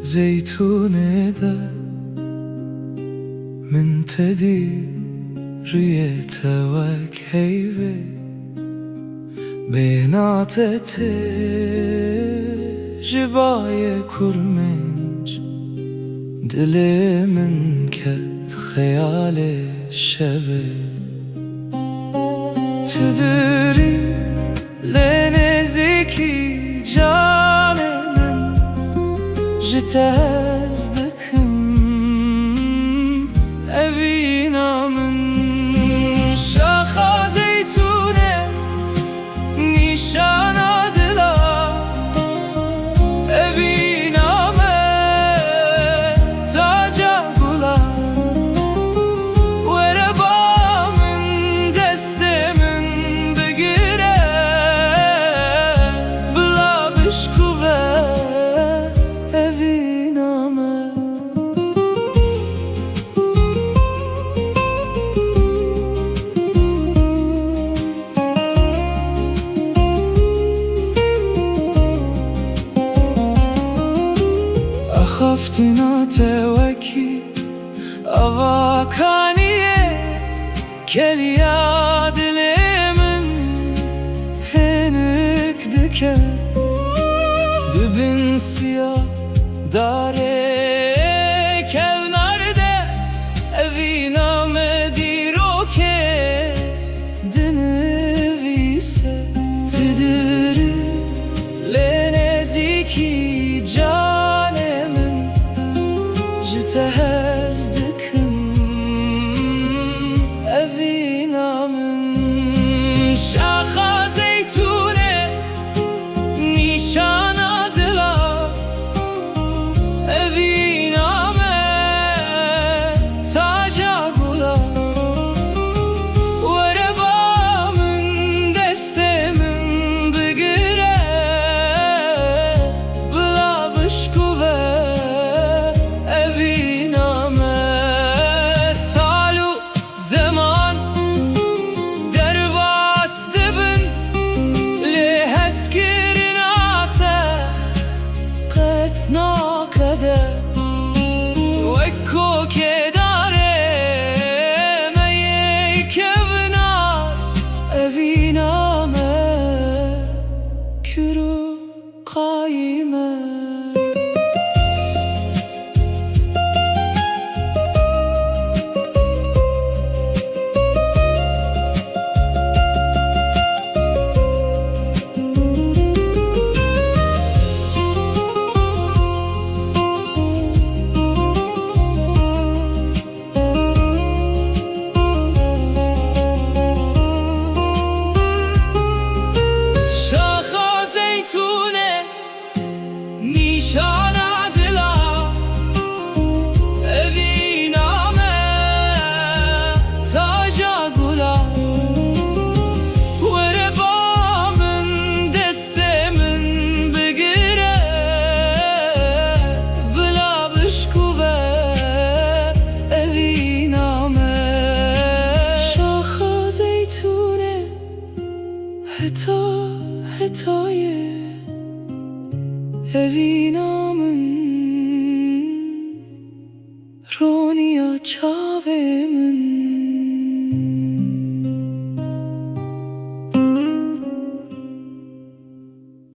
زيتونة من تدي ريتا وكيبة بيناتة جباية كرمنج دلي من كت خيال الشباب تدري لنزكي جاني من جتهزدكم أبينا من شاخة زيتونة نشان عدلا أبينا من تاج قلا وربا من دست من بقرة بلا بشكوة أبينا من أخفتنا توكي أواكانية كالياد لمن هنك دكا دبن سياه داري كونارده أبينا مديروكي دنويسه تدري لنزيكي جاني من جتهزدكم أبينا من شاخة زيتونة نشان عدلا أبينا من تاج قلا وربا من دست من بقرة بلا بشكوة أبينا من سالو زمان درباس دبن لهسكرناته قتنا كده وكو كداره ما يكبنا أبينا من كرو قايمة شاخة زيتونة نشان عدلا أبينا من تاج قلا وربا من دست من بقرة بلا بشكوة أبينا من شاخة زيتونة حتاية أبينا من رونيا چاوه